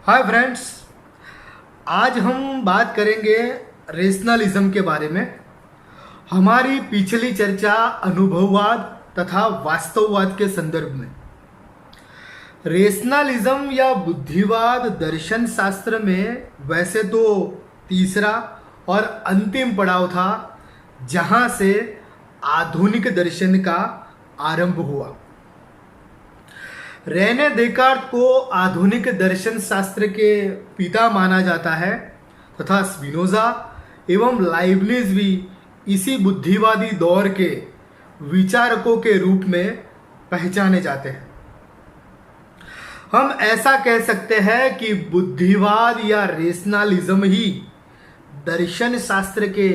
Hi friends. आज हम बात करेंगे रेशनलिज्म के बारे में। हमारी पिछली चर्चा अनुभववाद तथा वास्तववाद के संदर्भ में। रेशनलिज्म या बुद्धिवाद दर्शन शास्त्र में वैसे तो तीसरा और अंतिम पड़ाव था जहां से आधुनिक दर्शन का आरंभ हुआ। रेने देकार्त को आधुनिक दर्शन शास्त्र के पिता माना जाता है तथा स्पिनोजा एवं लाइबनिज भी इसी बुद्धिवादी दौर के विचारकों के रूप में पहचाने जाते हैं। हम ऐसा कह सकते हैं कि बुद्धिवाद या रेशनलिज्म ही दर्शन शास्त्र के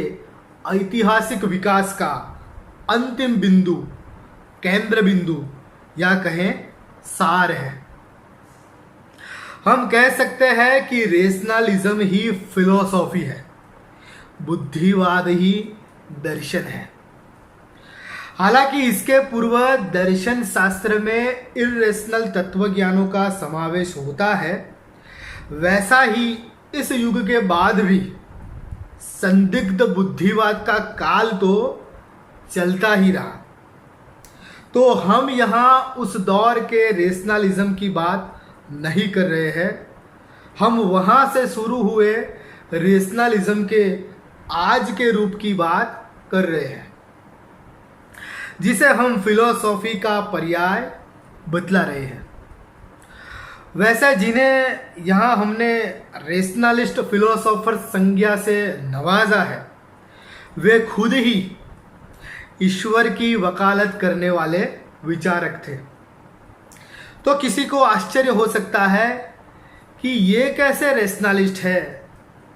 ऐतिहासिक विकास का अंतिम बिंदु, केंद्र बिंदु या कहें सार है। हम कह सकते हैं कि रेशनलिज्म ही फिलॉसफी है, बुद्धिवाद ही दर्शन है। हालांकि इसके पूर्व दर्शन शास्त्र में इर्रेशनल तत्वज्ञानों का समावेश होता है, वैसा ही इस युग के बाद भी संदिग्ध बुद्धिवाद का काल तो चलता ही रहा। तो हम यहाँ उस दौर के रेशनलिज्म की बात नहीं कर रहे हैं, हम वहाँ से शुरू हुए रेशनलिज्म के आज के रूप की बात कर रहे हैं, जिसे हम फिलॉसफी का पर्याय बतला रहे हैं। वैसे जिन्हें यहाँ हमने रेशनलिस्ट फिलोसोफर संज्ञा से नवाजा है, वे खुद ही ईश्वर की वकालत करने वाले विचारक थे। तो किसी को आश्चर्य हो सकता है कि ये कैसे रेशनलिस्ट है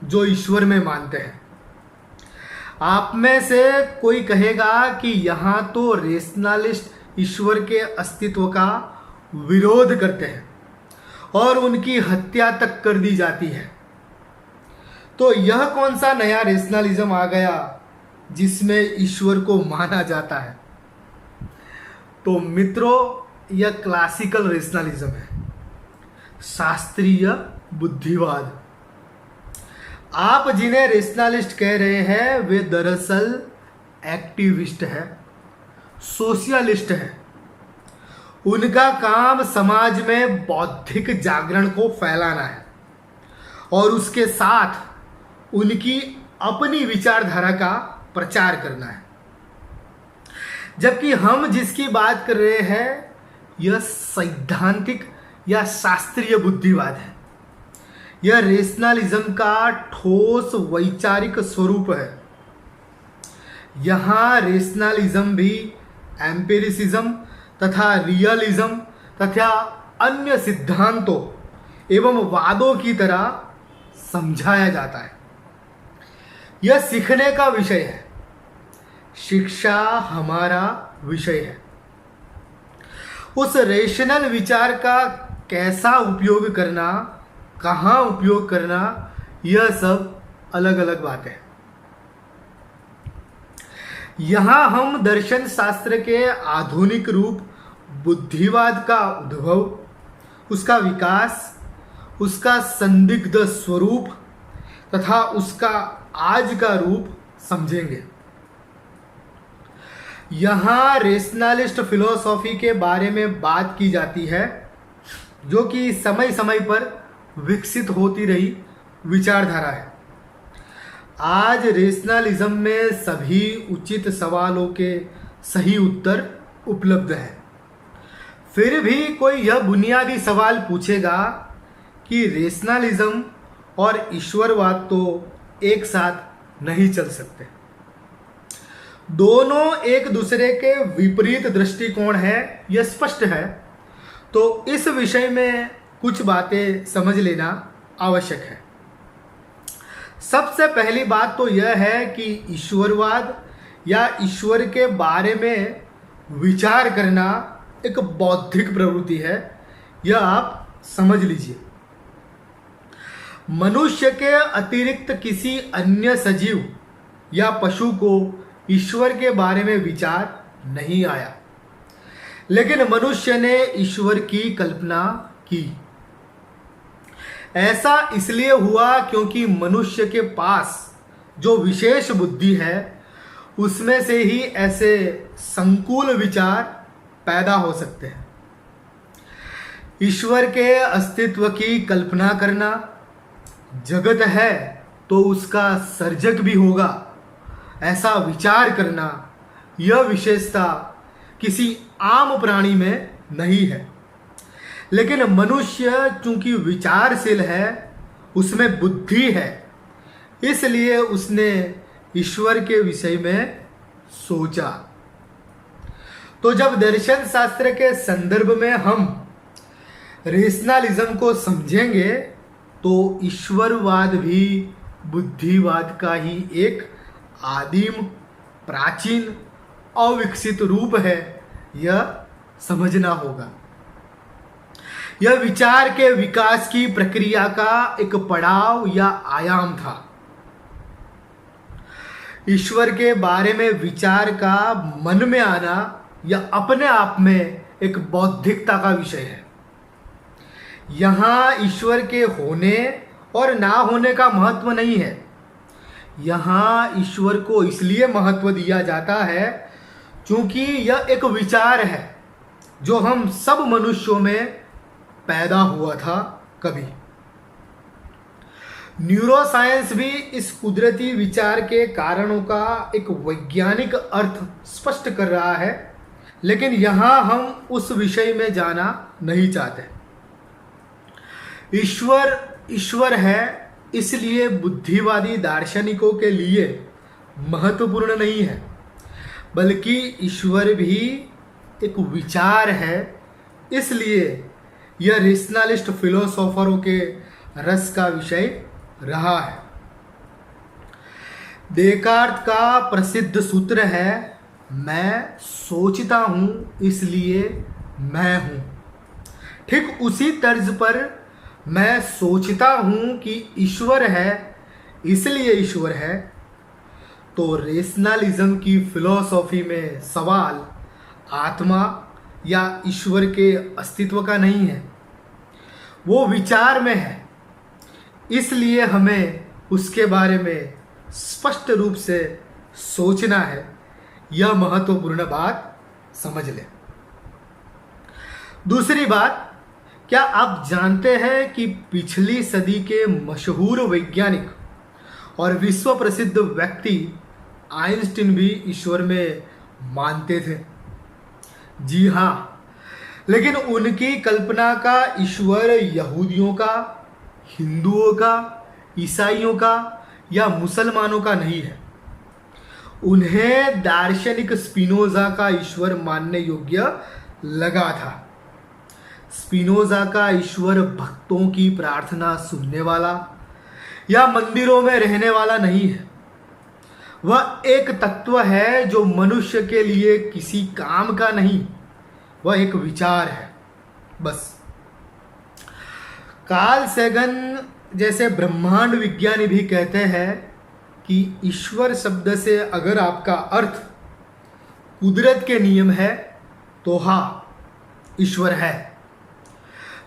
जो ईश्वर में मानते हैं। आप में से कोई कहेगा कि यहाँ तो रेशनलिस्ट ईश्वर के अस्तित्व का विरोध करते हैं और उनकी हत्या तक कर दी जाती है। तो यह कौन सा नया रेशनलिज्म आ गया जिसमें ईश्वर को माना जाता है? तो मित्रों, यह क्लासिकल रेशनलिज्म है, शास्त्रीय बुद्धिवाद। आप जिन्हें रेशनलिस्ट कह रहे हैं वे दरअसल एक्टिविस्ट है, सोशलिस्ट है। उनका काम समाज में बौद्धिक जागरण को फैलाना है और उसके साथ उनकी अपनी विचारधारा का प्रचार करना है। जबकि हम जिसकी बात कर रहे हैं यह सैद्धांतिक या शास्त्रीय बुद्धिवाद है। यह रेशनलिज्म का ठोस वैचारिक स्वरूप है। यहाँ रेशनलिज्म भी एम्पिरिसिज्म तथा रियलिज्म तथा अन्य सिद्धांतों एवं वादों की तरह समझाया जाता है। यह सीखने का विषय है, शिक्षा हमारा विषय है। उस रेशनल विचार का कैसा उपयोग करना, कहाँ उपयोग करना, यह सब अलग अलग बातें हैं। यहाँ हम दर्शन शास्त्र के आधुनिक रूप बुद्धिवाद का उद्भव, उसका विकास, उसका संदिग्ध स्वरूप तथा उसका आज का रूप समझेंगे। यहाँ रेशनलिस्ट फिलोसॉफी के बारे में बात की जाती है, जो कि समय समय पर विकसित होती रही विचारधारा है। आज रेशनलिज्म में सभी उचित सवालों के सही उत्तर उपलब्ध हैं। फिर भी कोई यह बुनियादी सवाल पूछेगा कि रेशनलिज्म और ईश्वरवाद तो एक साथ नहीं चल सकते, दोनों एक दूसरे के विपरीत दृष्टिकोण है, यह स्पष्ट है। तो इस विषय में कुछ बातें समझ लेना आवश्यक है। सबसे पहली बात तो यह है कि ईश्वरवाद या ईश्वर के बारे में विचार करना एक बौद्धिक प्रवृत्ति है, यह आप समझ लीजिए। मनुष्य के अतिरिक्त किसी अन्य सजीव या पशु को ईश्वर के बारे में विचार नहीं आया, लेकिन मनुष्य ने ईश्वर की कल्पना की। ऐसा इसलिए हुआ क्योंकि मनुष्य के पास जो विशेष बुद्धि है उसमें से ही ऐसे संकुल विचार पैदा हो सकते हैं। ईश्वर के अस्तित्व की कल्पना करना, जगत है तो उसका सर्जक भी होगा, ऐसा विचार करना, यह विशेषता किसी आम प्राणी में नहीं है। लेकिन मनुष्य चूंकि विचारशील है, उसमें बुद्धि है, इसलिए उसने ईश्वर के विषय में सोचा। तो जब दर्शन शास्त्र के संदर्भ में हम रेशनलिज्म को समझेंगे तो ईश्वरवाद भी बुद्धिवाद का ही एक आदिम, प्राचीन, अविकसित रूप है, यह समझना होगा। यह विचार के विकास की प्रक्रिया का एक पड़ाव या आयाम था। ईश्वर के बारे में विचार का मन में आना यह अपने आप में एक बौद्धिकता का विषय है। यहाँ ईश्वर के होने और ना होने का महत्व नहीं है। यहाँ ईश्वर को इसलिए महत्व दिया जाता है क्योंकि यह एक विचार है जो हम सब मनुष्यों में पैदा हुआ था कभी। न्यूरोसाइंस भी इस कुदरती विचार के कारणों का एक वैज्ञानिक अर्थ स्पष्ट कर रहा है, लेकिन यहाँ हम उस विषय में जाना नहीं चाहते। ईश्वर है इसलिए बुद्धिवादी दार्शनिकों के लिए महत्वपूर्ण नहीं है, बल्कि ईश्वर भी एक विचार है, इसलिए यह रेशनलिस्ट फिलोसोफरों के रस का विषय रहा है। देकार्त का प्रसिद्ध सूत्र है, मैं सोचता हूं इसलिए मैं हूं। ठीक उसी तर्ज पर मैं सोचता हूं कि ईश्वर है इसलिए ईश्वर है। तो रेशनलिज्म की फिलॉसफी में सवाल आत्मा या ईश्वर के अस्तित्व का नहीं है, वो विचार में है, इसलिए हमें उसके बारे में स्पष्ट रूप से सोचना है। यह महत्वपूर्ण बात समझ लें। दूसरी बात, क्या आप जानते हैं कि पिछली सदी के मशहूर वैज्ञानिक और विश्व प्रसिद्ध व्यक्ति आइंस्टीन भी ईश्वर में मानते थे? जी हाँ, लेकिन उनकी कल्पना का ईश्वर यहूदियों का, हिंदुओं का, ईसाइयों का या मुसलमानों का नहीं है। उन्हें दार्शनिक स्पिनोजा का ईश्वर मानने योग्य लगा था। स्पिनोजा का ईश्वर भक्तों की प्रार्थना सुनने वाला या मंदिरों में रहने वाला नहीं है। वह एक तत्व है जो मनुष्य के लिए किसी काम का नहीं, वह एक विचार है बस। कार्ल सैगन जैसे ब्रह्मांड विज्ञानी भी कहते हैं कि ईश्वर शब्द से अगर आपका अर्थ कुदरत के नियम है तो हाँ, ईश्वर है,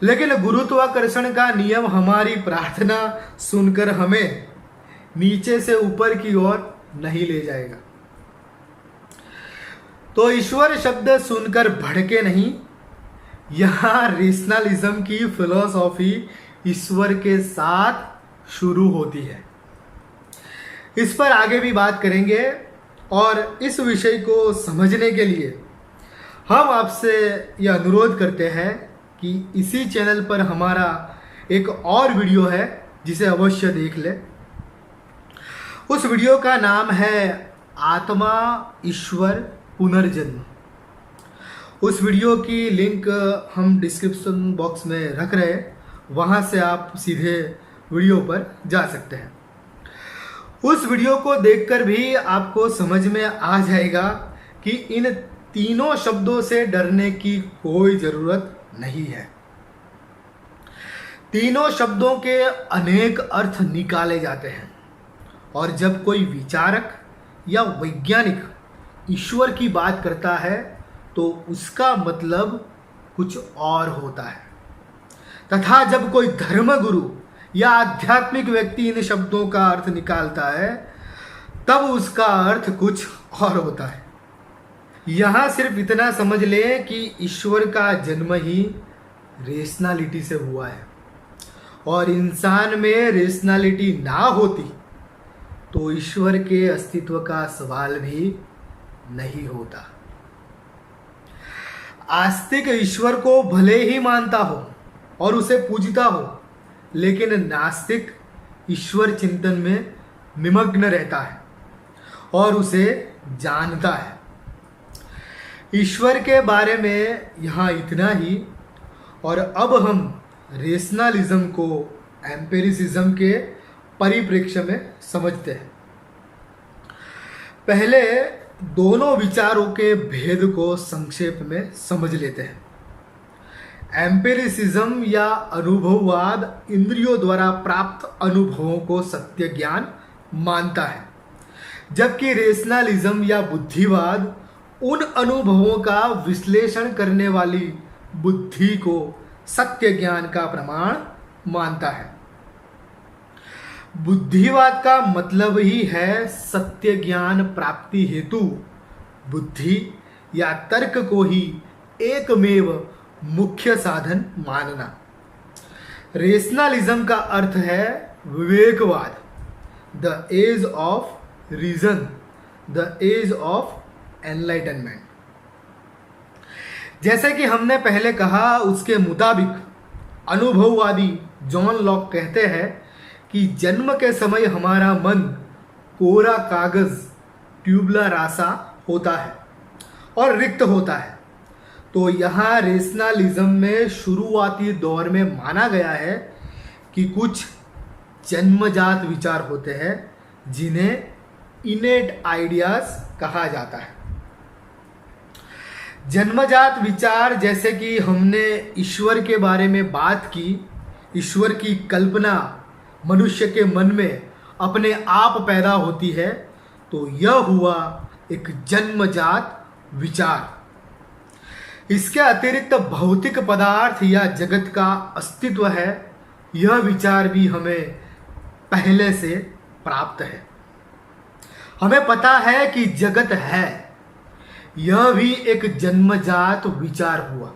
लेकिन गुरुत्वाकर्षण का नियम हमारी प्रार्थना सुनकर हमें नीचे से ऊपर की ओर नहीं ले जाएगा। तो ईश्वर शब्द सुनकर भड़के नहीं। यहां रेशनलिज्म की फिलॉसफी ईश्वर के साथ शुरू होती है। इस पर आगे भी बात करेंगे और इस विषय को समझने के लिए हम आपसे यह अनुरोध करते हैं कि इसी चैनल पर हमारा एक और वीडियो है जिसे अवश्य देख ले। उस वीडियो का नाम है आत्मा ईश्वर पुनर्जन्म। उस वीडियो की लिंक हम डिस्क्रिप्शन बॉक्स में रख रहे हैं, वहाँ से आप सीधे वीडियो पर जा सकते हैं। उस वीडियो को देखकर भी आपको समझ में आ जाएगा कि इन तीनों शब्दों से डरने की कोई ज़रूरत नहीं है। तीनों शब्दों के अनेक अर्थ निकाले जाते हैं और जब कोई विचारक या वैज्ञानिक ईश्वर की बात करता है तो उसका मतलब कुछ और होता है, तथा जब कोई धर्मगुरु या आध्यात्मिक व्यक्ति इन शब्दों का अर्थ निकालता है, तब उसका अर्थ कुछ और होता है। यहां सिर्फ इतना समझ लें कि ईश्वर का जन्म ही रेशनैलिटी से हुआ है, और इंसान में रेशनैलिटी ना होती तो ईश्वर के अस्तित्व का सवाल भी नहीं होता। आस्तिक ईश्वर को भले ही मानता हो और उसे पूजता हो, लेकिन नास्तिक ईश्वर चिंतन में निमग्न रहता है और उसे जानता है। ईश्वर के बारे में यहाँ इतना ही, और अब हम रेशनलिज्म को एम्पिरिसिज्म के परिप्रेक्ष्य में समझते हैं। पहले दोनों विचारों के भेद को संक्षेप में समझ लेते हैं। एम्पिरिसिज्म या अनुभववाद इंद्रियों द्वारा प्राप्त अनुभवों को सत्य ज्ञान मानता है, जबकि रेशनलिज्म या बुद्धिवाद उन अनुभवों का विश्लेषण करने वाली बुद्धि को सत्य ज्ञान का प्रमाण मानता है। बुद्धिवाद का मतलब ही है सत्य ज्ञान प्राप्ति हेतु बुद्धि या तर्क को ही एकमेव मुख्य साधन मानना। रेशनलिज्म का अर्थ है विवेकवाद, the age of reason, the age of enlightenment. जैसे कि हमने पहले कहा, उसके मुताबिक अनुभववादी जॉन लॉक कहते हैं कि जन्म के समय हमारा मन कोरा कागज, ट्यूबला रासा होता है और रिक्त होता है। तो यहाँ रेशनलिज्म में शुरुआती दौर में माना गया है कि कुछ जन्मजात विचार होते हैं जिन्हें इनेट आइडियाज कहा जाता है। जन्मजात विचार, जैसे कि हमने ईश्वर के बारे में बात की, ईश्वर की कल्पना मनुष्य के मन में अपने आप पैदा होती है, तो यह हुआ एक जन्मजात विचार। इसके अतिरिक्त भौतिक पदार्थ या जगत का अस्तित्व है, यह विचार भी हमें पहले से प्राप्त है। हमें पता है कि जगत है, यह भी एक जन्मजात विचार हुआ।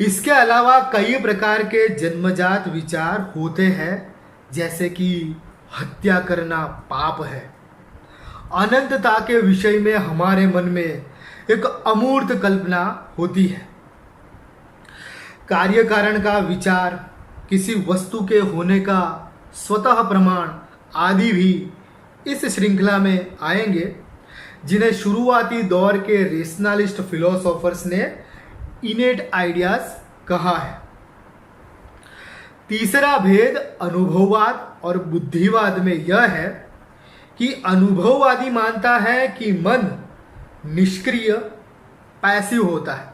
इसके अलावा कई प्रकार के जन्मजात विचार होते हैं, जैसे कि हत्या करना पाप है, अनंतता के विषय में हमारे मन में एक अमूर्त कल्पना होती है, कार्य कारण का विचार, किसी वस्तु के होने का स्वतः प्रमाण आदि भी इस श्रृंखला में आएंगे, जिन्हें शुरुआती दौर के रेशनलिस्ट फिलोसोफर्स ने इनेट आइडियाज कहा है। तीसरा भेद अनुभववाद और बुद्धिवाद में यह है कि अनुभववादी मानता है कि मन निष्क्रिय, पैसिव होता है,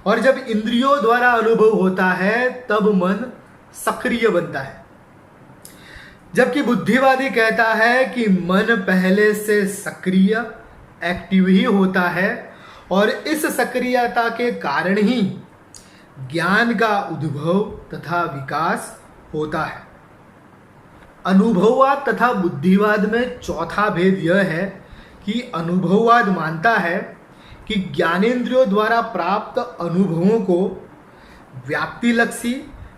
और जब इंद्रियों द्वारा अनुभव होता है तब मन सक्रिय बनता है। जबकि बुद्धिवादी कहता है कि मन पहले से सक्रिय, एक्टिव ही होता है, और इस सक्रियता के कारण ही ज्ञान का उद्भव तथा विकास होता है। अनुभववाद तथा बुद्धिवाद में चौथा भेद यह है कि अनुभववाद मानता है कि ज्ञानेंद्रियों द्वारा प्राप्त अनुभवों को व्याप्तिलक्षी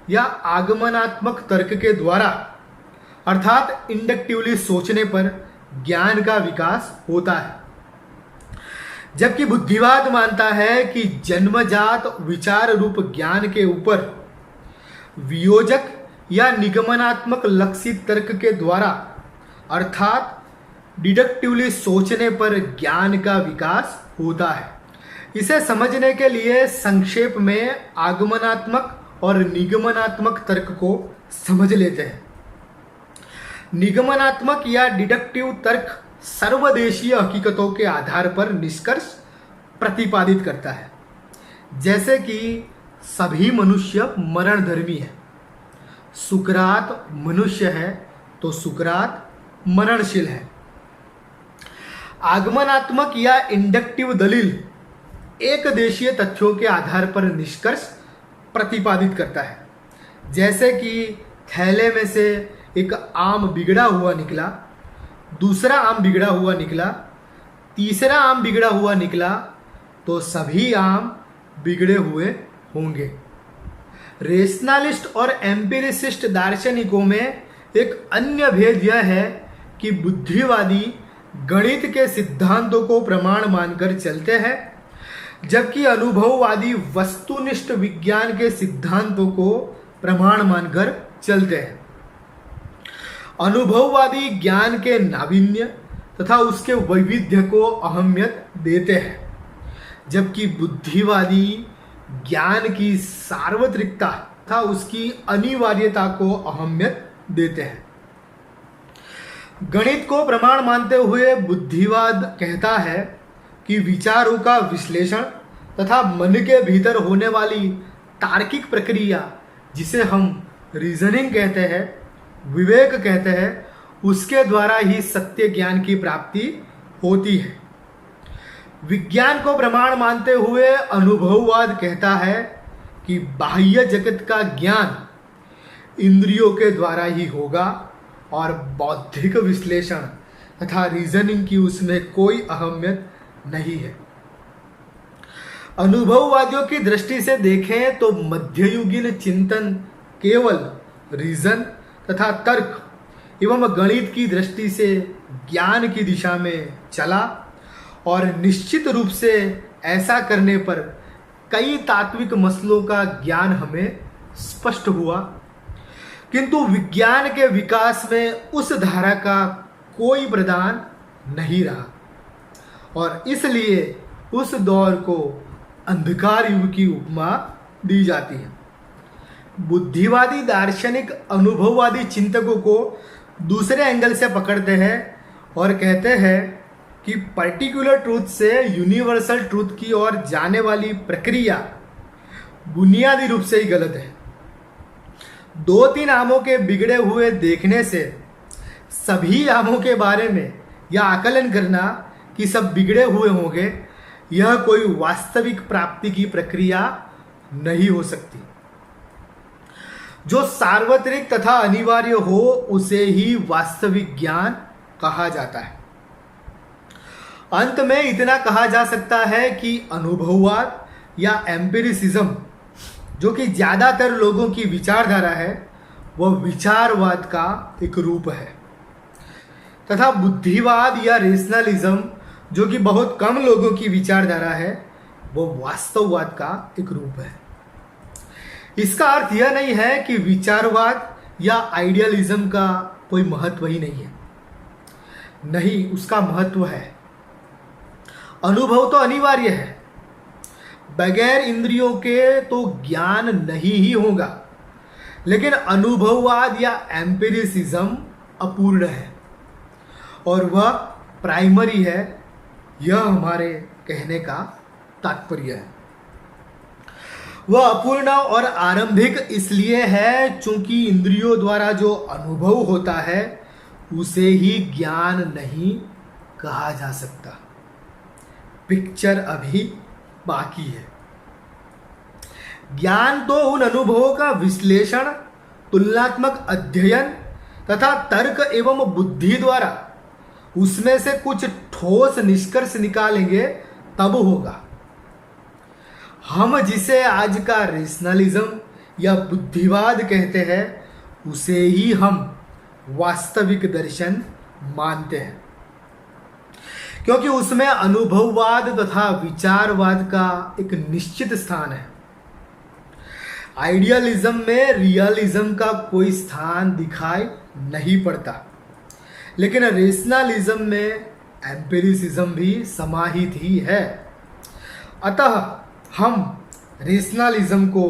या आगमनात्मक तर्क के द्वारा, अर्थात इंडक्टिवली सोचने पर ज्ञान का विकास होता है। जबकि बुद्धिवाद मानता है कि जन्मजात विचार रूप ज्ञान के ऊपर वियोजक या निगमनात्मक लक्षित तर्क के द्वारा, अर्थात डिडक्टिवली सोचने पर ज्ञान का विकास होता है। इसे समझने के लिए संक्षेप में आगमनात्मक और निगमनात्मक तर्क को समझ लेते हैं। निगमनात्मक या डिडक्टिव तर्क सर्वदेशीय हकीकतों के आधार पर निष्कर्ष प्रतिपादित करता है, जैसे कि सभी मनुष्य मरणधर्मी है, सुकरात मनुष्य है तो सुकरात मरणशील है। आगमनात्मक या इंडक्टिव दलील एक देशीय तथ्यों के आधार पर निष्कर्ष प्रतिपादित करता है, जैसे कि थैले में से एक आम बिगड़ा हुआ निकला, दूसरा आम बिगड़ा हुआ निकला, तीसरा आम बिगड़ा हुआ निकला, तो सभी आम बिगड़े हुए होंगे। रेशनलिस्ट और एम्पिरिसिस्ट दार्शनिकों में एक अन्य भेद यह है कि बुद्धिवादी गणित के सिद्धांतों को प्रमाण मानकर चलते हैं, जबकि अनुभववादी वस्तुनिष्ठ विज्ञान के सिद्धांतों को प्रमाण मानकर चलते हैं। अनुभववादी ज्ञान के नावीन्य तथा उसके वैविध्य को अहमियत देते हैं, जबकि बुद्धिवादी ज्ञान की सार्वत्रिकता तथा उसकी अनिवार्यता को अहमियत देते हैं। गणित को प्रमाण मानते हुए बुद्धिवाद कहता है कि विचारों का विश्लेषण तथा मन के भीतर होने वाली तार्किक प्रक्रिया, जिसे हम रीजनिंग कहते हैं, विवेक कहते हैं, उसके द्वारा ही सत्य ज्ञान की प्राप्ति होती है। विज्ञान को प्रमाण मानते हुए अनुभववाद कहता है कि बाह्य जगत का ज्ञान इंद्रियों के द्वारा ही होगा और बौद्धिक विश्लेषण तथा रीजनिंग की उसमें कोई अहमियत नहीं है। अनुभववादियों की दृष्टि से देखें तो मध्ययुगीन चिंतन केवल रीजन तथा तर्क एवं गणित की दृष्टि से ज्ञान की दिशा में चला, और निश्चित रूप से ऐसा करने पर कई तात्विक मसलों का ज्ञान हमें स्पष्ट हुआ, किंतु विज्ञान के विकास में उस धारा का कोई प्रदान नहीं रहा और इसलिए उस दौर को अंधकार युग की उपमा दी जाती है। बुद्धिवादी दार्शनिक अनुभववादी चिंतकों को दूसरे एंगल से पकड़ते हैं और कहते हैं कि पर्टिकुलर ट्रूथ से यूनिवर्सल ट्रूथ की ओर जाने वाली प्रक्रिया बुनियादी रूप से ही गलत है। 2-3 आमों के बिगड़े हुए देखने से सभी आमों के बारे में यह आकलन करना कि सब बिगड़े हुए होंगे, यह कोई वास्तविक प्राप्ति की प्रक्रिया नहीं हो सकती। जो सार्वत्रिक तथा अनिवार्य हो उसे ही वास्तविक ज्ञान कहा जाता है। अंत में इतना कहा जा सकता है कि अनुभववाद या एम्पिरिसिज्म, जो कि ज़्यादातर लोगों की विचारधारा है, वह विचारवाद का एक रूप है, तथा बुद्धिवाद या रेशनलिज्म, जो कि बहुत कम लोगों की विचारधारा है, वह वास्तववाद का एक रूप है। इसका अर्थ यह नहीं है कि विचारवाद या आइडियलिज्म का कोई महत्व ही नहीं है। नहीं, उसका महत्व है। अनुभव तो अनिवार्य है, बगैर इंद्रियों के तो ज्ञान नहीं ही होगा, लेकिन अनुभववाद या एम्पिरिसिज्म अपूर्ण है और वह प्राइमरी है, यह हमारे कहने का तात्पर्य है। वह अपूर्ण और आरंभिक इसलिए है क्योंकि इंद्रियों द्वारा जो अनुभव होता है उसे ही ज्ञान नहीं कहा जा सकता। पिक्चर अभी बाकी है। ज्ञान तो उन अनुभवों का विश्लेषण, तुलनात्मक अध्ययन तथा तर्क एवं बुद्धि द्वारा उसमें से कुछ ठोस निष्कर्ष निकालेंगे तब होगा। हम जिसे आज का रेशनलिज्म या बुद्धिवाद कहते हैं, उसे ही हम वास्तविक दर्शन मानते हैं, क्योंकि उसमें अनुभववाद तथा विचारवाद का एक निश्चित स्थान है। आइडियलिज्म में रियलिज्म का कोई स्थान दिखाई नहीं पड़ता, लेकिन रेशनलिज्म में एम्पिरिसिज्म भी समाहित ही है। अतः हम रेशनलिज्म को,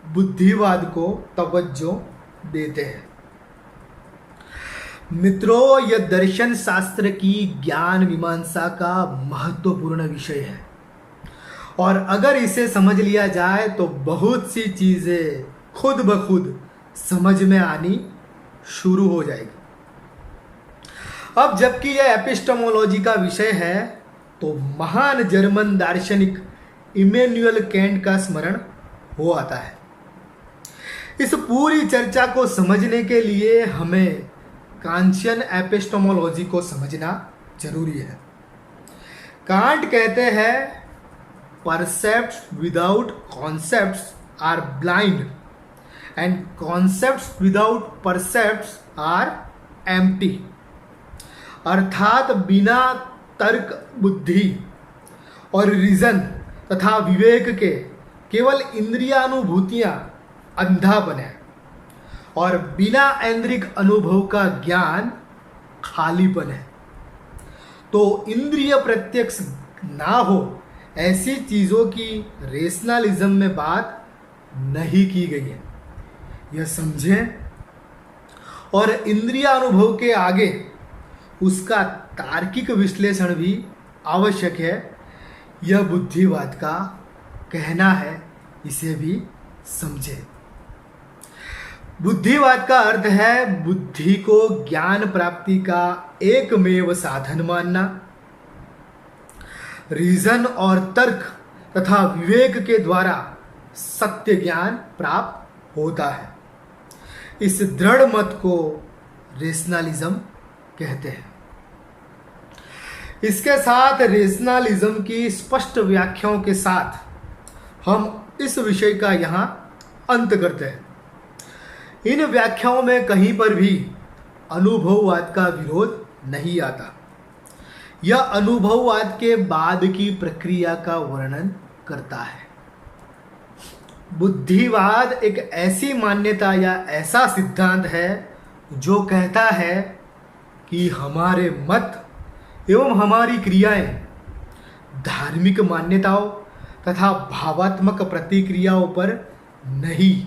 बुद्धिवाद को तवज्जो देते हैं। मित्रों, यह दर्शन शास्त्र की ज्ञान मीमांसा का महत्वपूर्ण विषय है और अगर इसे समझ लिया जाए तो बहुत सी चीजें खुद ब खुद समझ में आनी शुरू हो जाएगी। अब जबकि यह एपिस्टेमोलॉजी का विषय है तो महान जर्मन दार्शनिक इमैनुअल कैंट का स्मरण हो आता है। इस पूरी चर्चा को समझने के लिए हमें कांशियन एपिस्टेमोलॉजी को समझना जरूरी है। कांट कहते हैं percepts without concepts are blind and concepts without percepts are empty. अर्थात बिना तर्क, बुद्धि और रीजन तथा विवेक के केवल इंद्रियानुभूतियां अंधापन है और बिना ऐन्द्रिक अनुभव का ज्ञान खालीपन है। तो इंद्रिय प्रत्यक्ष ना हो ऐसी चीजों की रेशनलिज्म में बात नहीं की गई है, यह समझें। और इंद्रिय अनुभव के आगे उसका तार्किक विश्लेषण भी आवश्यक है, यह बुद्धिवाद का कहना है, इसे भी समझें। बुद्धिवाद का अर्थ है बुद्धि को ज्ञान प्राप्ति का एकमेव साधन मानना। रीजन और तर्क तथा विवेक के द्वारा सत्य ज्ञान प्राप्त होता है। इस दृढ़ मत को रेशनलिज्म कहते हैं। इसके साथ रेशनलिज्म की स्पष्ट व्याख्याओं के साथ हम इस विषय का यहाँ अंत करते हैं। इन व्याख्याओं में कहीं पर भी अनुभववाद का विरोध नहीं आता। यह अनुभववाद के बाद की प्रक्रिया का वर्णन करता है। बुद्धिवाद एक ऐसी मान्यता या ऐसा सिद्धांत है जो कहता है कि हमारे मत एवं हमारी क्रियाएं धार्मिक मान्यताओं तथा भावात्मक प्रतिक्रियाओं पर नहीं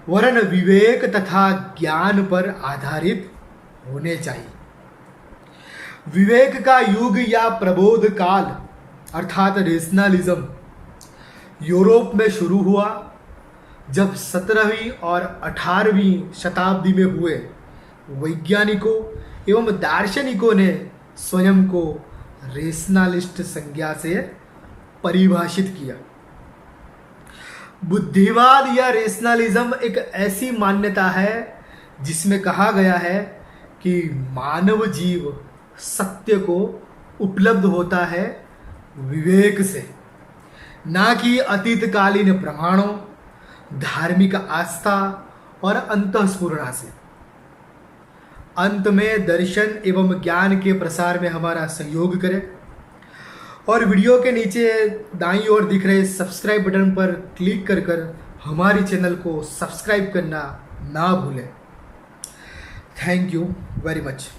वरन विवेक तथा ज्ञान पर आधारित होने चाहिए। विवेक का युग या प्रबोध काल अर्थात रेशनलिज्म यूरोप में शुरू हुआ जब 17वीं और 18वीं शताब्दी में हुए वैज्ञानिकों एवं दार्शनिकों ने स्वयं को रेशनलिस्ट संज्ञा से परिभाषित किया। बुद्धिवाद या रेशनलिज्म एक ऐसी मान्यता है जिसमें कहा गया है कि मानव जीव सत्य को उपलब्ध होता है विवेक से, ना कि अतीतकालीन प्रमाणों, धार्मिक आस्था और अंतःस्फुरणा से। अंत में दर्शन एवं ज्ञान के प्रसार में हमारा सहयोग करें और वीडियो के नीचे दाईं ओर दिख रहे सब्सक्राइब बटन पर क्लिक कर हमारी चैनल को सब्सक्राइब करना ना भूलें। Thank you very much.